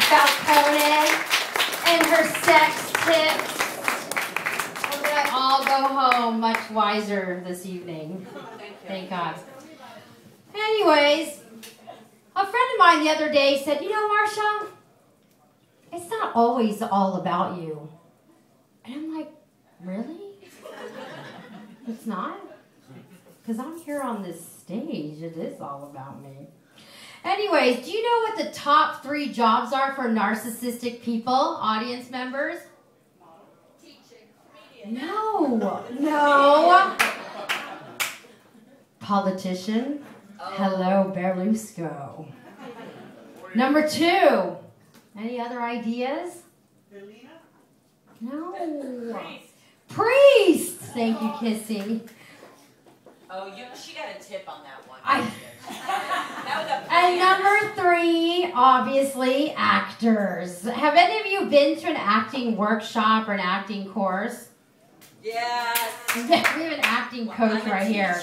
about Conan and her sex tips. We're going to all go home much wiser this evening. Thank God. Anyways, a friend of mine the other day said, you know, Marsha, it's not always all about you. And I'm like, really? It's not? Because I'm here on this stage. It is all about me. Anyways, do you know what the top 3 jobs are for narcissistic people, audience members? Teaching. No. Politician. Hello, Berlusconi. Number 2. Any other ideas? No. Priest. Thank you, Kissy. Oh, she got a tip on that one. And number 3, obviously, actors. Have any of you been to an acting workshop or an acting course? Yes. We have an acting coach right here.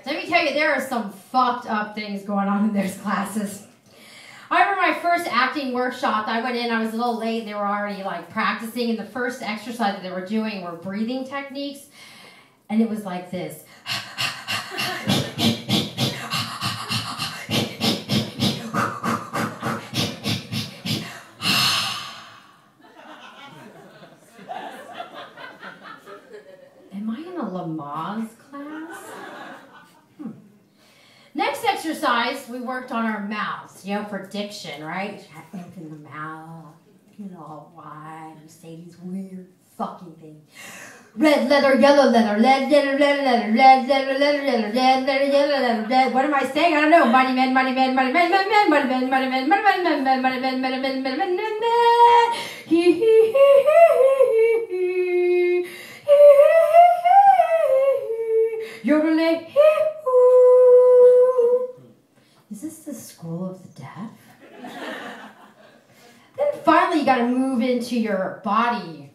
Let me tell you, there are some fucked up things going on in those classes. I remember my first acting workshop. I went in, I was a little late, and they were already like practicing, and the first exercise that they were doing were breathing techniques, and it was like this. Am I in a Lamaze class? Next exercise, we worked on our mouths, for diction, right? Open the mouth, all wide, and say these weird fucking things. Red leather, yellow leather, red leather, red leather, red leather, red leather, red leather, yellow leather, red. What am I saying? I don't know. Mighty men, mighty men, mighty men, mighty men, mighty men, mighty men, mighty men, mighty men, mighty men, mighty men, mighty men, mighty men. Hee hee hee hee hee hee. Yodelay hee hoo. Is this the school of the deaf? Then finally, you got to move into your body.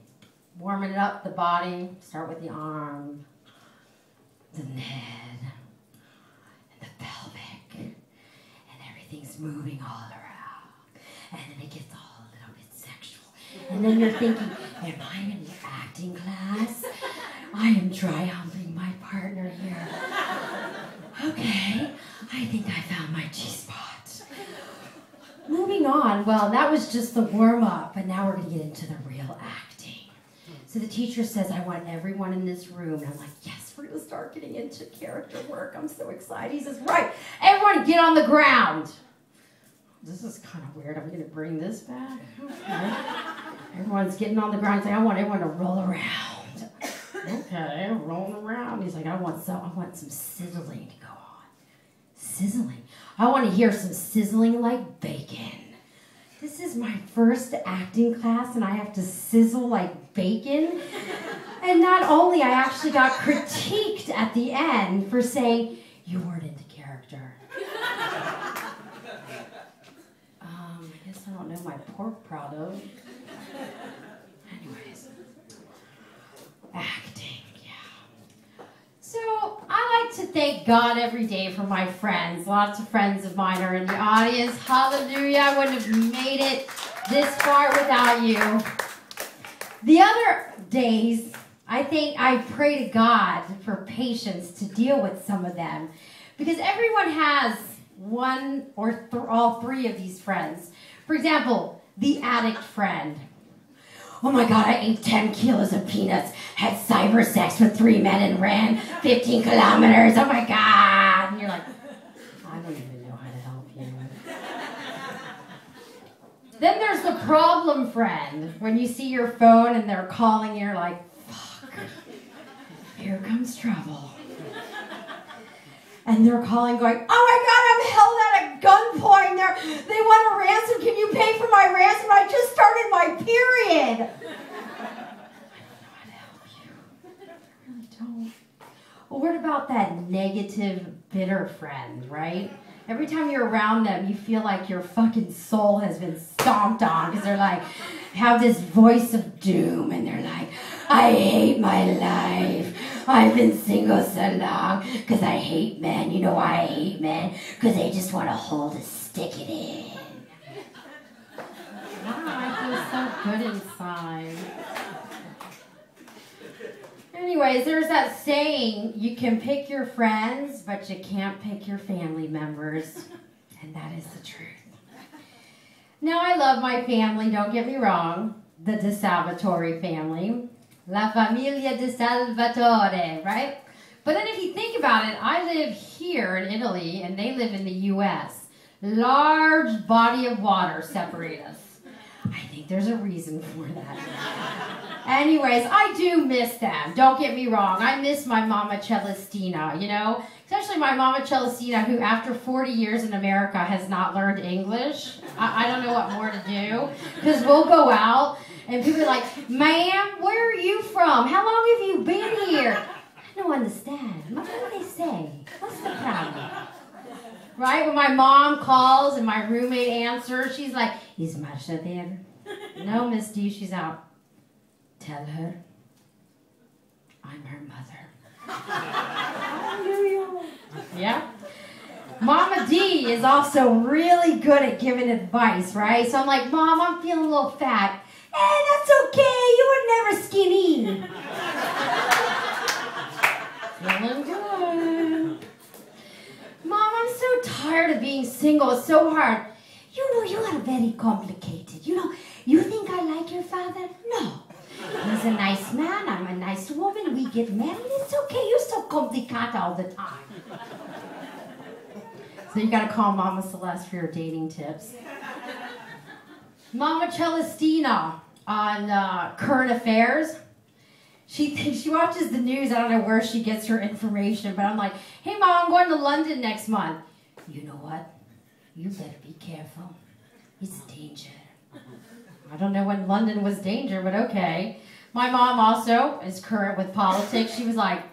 Warming up the body. Start with the arm, the head, and the pelvic. And everything's moving all around. And then it gets all a little bit sexual. And then you're thinking, am I in an acting class? I am dry humping my partner here. Okay, I think I found my G-spot. Moving on, well, that was just the warm-up, and now we're going to get into the real acting. So the teacher says, I want everyone in this room. And I'm like, yes, we're going to start getting into character work. I'm so excited. He says, right, everyone get on the ground. This is kind of weird. I'm going to bring this back. Okay. Everyone's getting on the ground. He's like, I want everyone to roll around. Okay, rolling around. He's like, I want some sizzling to go on. Sizzling. I want to hear some sizzling like bacon. This is my first acting class, and I have to sizzle like bacon. And not only, I actually got critiqued at the end for saying, you weren't into character. I guess I don't know my pork product. Anyways. Acting, yeah. So, I like to thank God every day for my friends. Lots of friends of mine are in the audience. Hallelujah. I wouldn't have made it this far without you. The other days, I pray to God for patience to deal with some of them. Because everyone has one or all 3 of these friends. For example, the addict friend. Oh my God, I ate 10 kilos of peanuts, had cyber sex with 3 men and ran 15 kilometers. Oh my God. And you're like, I don't even know how to help you. Then there's the problem friend. When you see your phone and they're calling, you're like, fuck, here comes trouble. And they're calling going, oh my God, I'm held at a gunpoint. They want a ransom. Can you pay for my ransom? I just started my period. I don't know how to help you. I really don't. Well, what about that negative, bitter friend, right? Every time you're around them, you feel like your fucking soul has been stomped on because they're like, have this voice of doom and they're like, I hate my life. I've been single so long because I hate men. You know why I hate men? Because they just want to hold a stick it in. anyways, there's that saying, you can pick your friends, but you can't pick your family members. And that is the truth. Now, I love my family, don't get me wrong. The De Salvatore family. La Familia De Salvatore, right? But then if you think about it, I live here in Italy, and they live in the U.S. Large body of water separate us. I think there's a reason for that. Anyways, I do miss them. Don't get me wrong. I miss my Mama Celestina, you know? Especially my Mama Celestina, who after 40 years in America has not learned English. I don't know what more to do. Because we'll go out, and people are like, ma'am, where are you from? How long have you been here? I don't understand. What do they say? What's the problem? Right? When my mom calls and my roommate answers, she's like, is Marsha there? No, Miss D, she's out. Tell her I'm her mother. Yeah? Mama D is also really good at giving advice, right? So I'm like, Mom, I'm feeling a little fat. Hey, that's okay. You were never skinny. Feeling good. Mom, I'm so tired of being single. It's so hard. You know, you are very complicated. You know, you think I like your father? No. He's a nice man. I'm a nice woman. We get married. It's okay. You're so complicated all the time. So you got to call Mama Celeste for your dating tips. Mama Celestina on current affairs. She watches the news. I don't know where she gets her information, but I'm like, hey, Mom, I'm going to London next month. You know what? You better be careful. It's danger. I don't know when London was danger, but okay. My mom also is current with politics. She was like,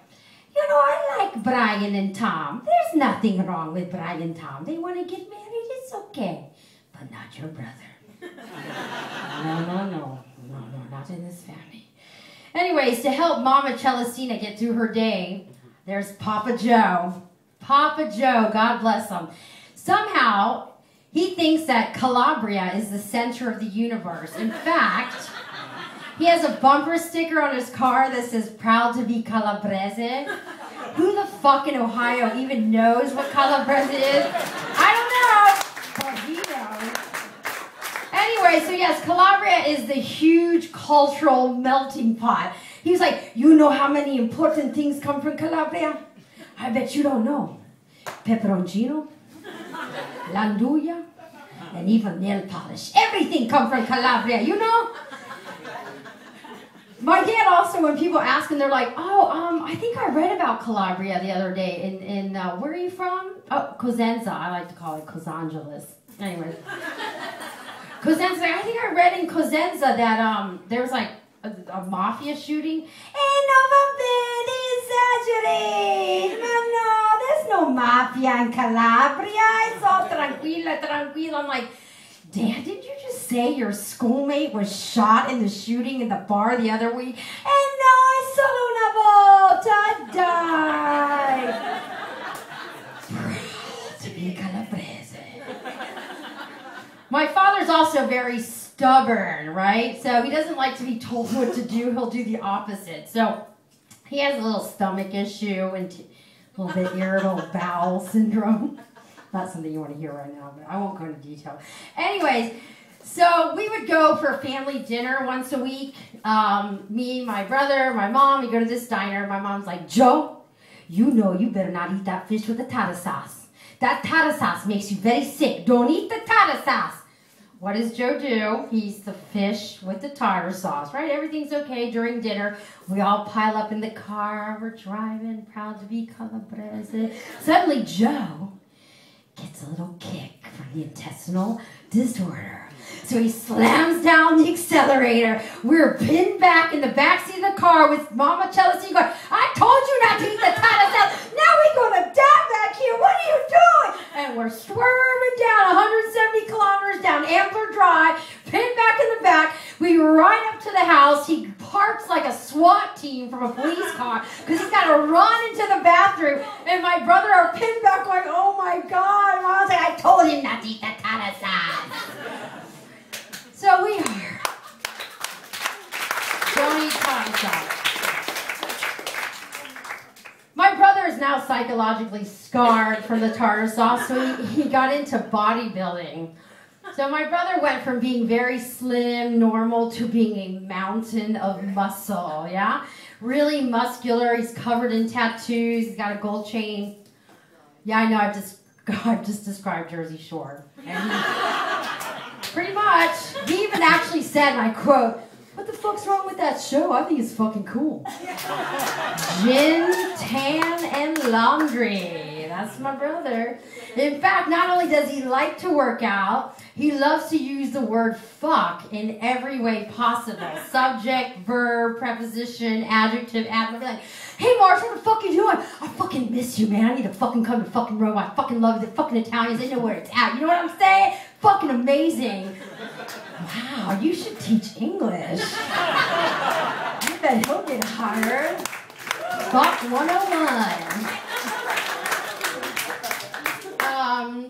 you know, I like Brian and Tom. There's nothing wrong with Brian and Tom. They want to get married. It's okay. But not your brother. No, not in this family. Anyways, to help Mama Celestina get through her day, there's Papa Joe. Papa Joe, God bless him. Somehow, he thinks that Calabria is the center of the universe. In fact, he has a bumper sticker on his car that says, proud to be Calabrese. Who the fuck in Ohio even knows what Calabrese is? I don't know, but he knows. Anyway, so yes, Calabria is the huge cultural melting pot. He was like, you know how many important things come from Calabria? I bet you don't know. Peperoncino, l'anduja, and even nail polish. Everything comes from Calabria, you know? My dad also, when people ask him, they're like, I think I read about Calabria the other day. In where are you from? Oh, Cosenza. I like to call it Cosangeles. Anyway. Cosenza, I think I read in Cosenza that there was like a mafia shooting. Hey, no, exaggerate. No, there's no mafia in Calabria. It's all tranquilo. I'm like, Dad, did you just say your schoolmate was shot in the shooting in the bar the other week? And no, it's solo una volta, died. Proud to be Calabrese. My father's also very stubborn, right? So he doesn't like to be told what to do. He'll do the opposite. So he has a little stomach issue and a little bit irritable bowel syndrome. Not something you want to hear right now, but I won't go into detail. Anyways, so we would go for family dinner once a week. Me, my brother, my mom, we go to this diner. My mom's like, Joe, you know you better not eat that fish with the tartar sauce. That tartar sauce makes you very sick. Don't eat the tartar sauce. What does Joe do? He eats the fish with the tartar sauce, right? Everything's okay during dinner. We all pile up in the car. We're driving, proud to be Calabrese. Suddenly, Joe gets a little kick from the intestinal disorder. So he slams down the accelerator. We're pinned back in the backseat of the car with Mama Celestina going, I told you not to eat the tartar sauce. Now we're going to die back here. What are you doing? And we're swerving down 170 kilometers down Ambler Drive, pinned back in the back. We ride up to the house. He parks like a SWAT team from a police car because he's got to run into the bathroom. And my brother are pinned back going, oh my God. Mom's like, I told him not to eat the tartar sauce. So we are. Don't eat tartar sauce. psychologically scarred from the tartar sauce, so he got into bodybuilding. So my brother went from being very slim, normal, to being a mountain of muscle, yeah? Really muscular, he's covered in tattoos, he's got a gold chain. Yeah, I know, I've just described Jersey Shore. And pretty much, he even actually said, and I quote, "What the fuck's wrong with that show? I think it's fucking cool." Gin, tan, and laundry. That's my brother. In fact, not only does he like to work out, he loves to use the word fuck in every way possible. Subject, verb, preposition, adjective, adverb. Like, "Hey, Marsha, what the fuck you doing? I fucking miss you, man. I need to fucking come to fucking Rome. I fucking love the fucking Italians. They know where it's at. You know what I'm saying? Fucking amazing." Wow, you should teach English. I bet he'll get hired. Fuck 101.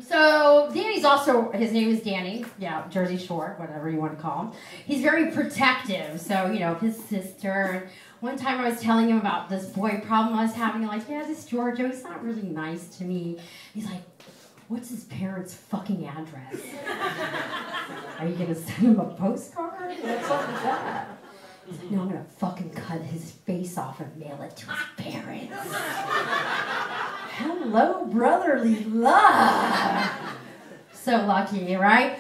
So Danny's also, his name is Danny, yeah, Jersey Shore, whatever you want to call him. He's very protective, so, you know, his sister. One time I was telling him about this boy problem I was having, like, yeah, this Giorgio, he's not really nice to me. He's like, "What's his parents' fucking address? Are you gonna send him a postcard? What's up with that?" He's like, "No, I'm gonna fucking cut his face off and mail it to his parents." Hello, brotherly love. So lucky, right?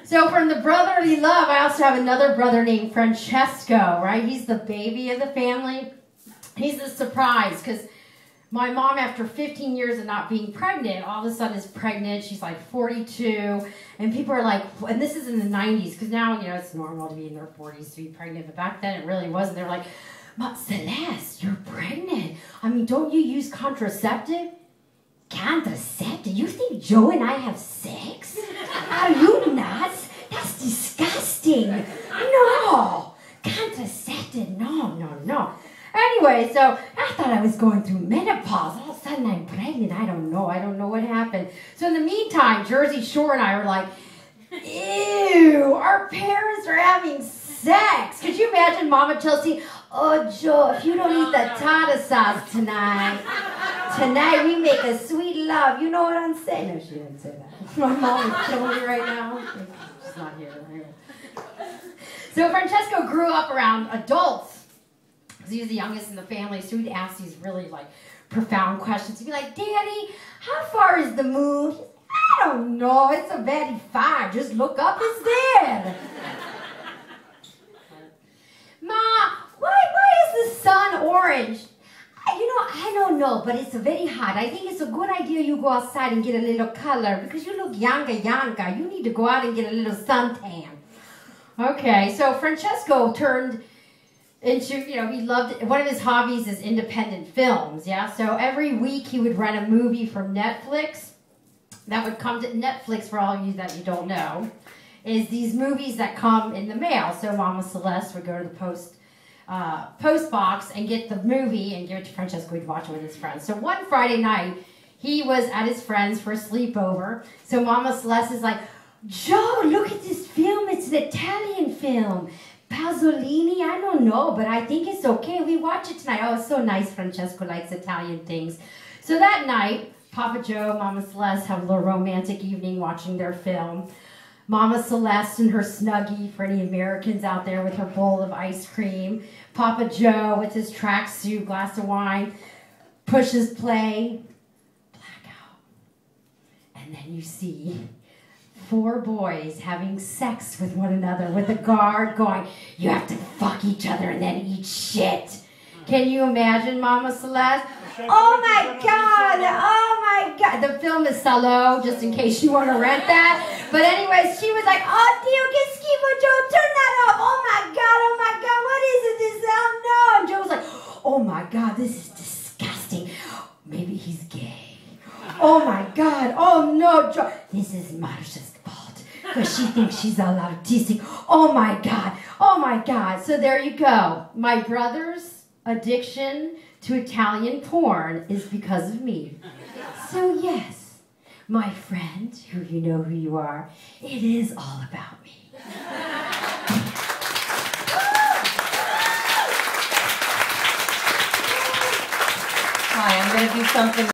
So from the brotherly love, I also have another brother named Francesco, right? He's the baby of the family. He's a surprise, because my mom, after 15 years of not being pregnant, all of a sudden is pregnant. She's like 42. And people are like, and this is in the 90s, because now, you know, it's normal to be in their 40s to be pregnant. But back then it really wasn't. They were like, "Celeste, you're pregnant. I mean, don't you use contraceptive?" "Contraceptive? You think Joe and I have sex? Are you nuts? That's disgusting. No. Contraceptive, no. Anyway, so I thought I was going through menopause. All of a sudden I'm pregnant. I don't know what happened. So in the meantime, Jersey Shore and I are like, ew, our parents are having sex. Could you imagine Mama Chelsea? "Oh, Joe, if you don't eat the tartar sauce tonight we make a sweet love." You know what I'm saying? No, she didn't say that. My mom is killing me right now. She's not here. So Francesco grew up around adults, because he was the youngest in the family, so he'd ask these really, like, profound questions. He'd be like, "Daddy, how far is the moon?" "I don't know. It's a very far. Just look up. It's there." "Ma, why is the sun orange?" "You know, I don't know, but it's very hot. I think it's a good idea you go outside and get a little color, because you look younger. You need to go out and get a little suntan." Okay, so Francesco turned into, you know, he loved, one of his hobbies is independent films, yeah? So every week he would rent a movie from Netflix that would come to Netflix, for all of you that you don't know, is these movies that come in the mail. So Mama Celeste would go to the post box and get the movie and give it to Francesco. He'd watch it with his friends. So one Friday night, he was at his friend's for a sleepover. So Mama Celeste is like, "Joe, look at this film. It's an Italian film. Pasolini, I don't know, but I think it's okay. We watch it tonight." Oh, it's so nice. Francesco likes Italian things. So that night, Papa Joe, Mama Celeste have a little romantic evening watching their film. Mama Celeste in her Snuggie, for any Americans out there, with her bowl of ice cream. Papa Joe with his tracksuit, glass of wine, pushes play, blackout. And then you see 4 boys having sex with one another, with a guard going, "You have to fuck each other and then eat shit." Can you imagine, Mama Celeste? Oh my God, oh my God. The film is Salo, just in case you want to rent that. But anyways, she was like, "Oh, Dio, que schifo, Joe, turn that off. Oh my God, what is it? This, oh no." And Joe was like, "Oh my God, this is disgusting. Maybe he's gay. Oh my God, oh no, Joe. This is Marsha's fault, because she thinks she's all autistic. Oh my God, oh my God." So there you go. My brother's addiction to Italian porn is because of me. So yes, my friend, who you know who you are, it is all about me. Hi, I'm going to do something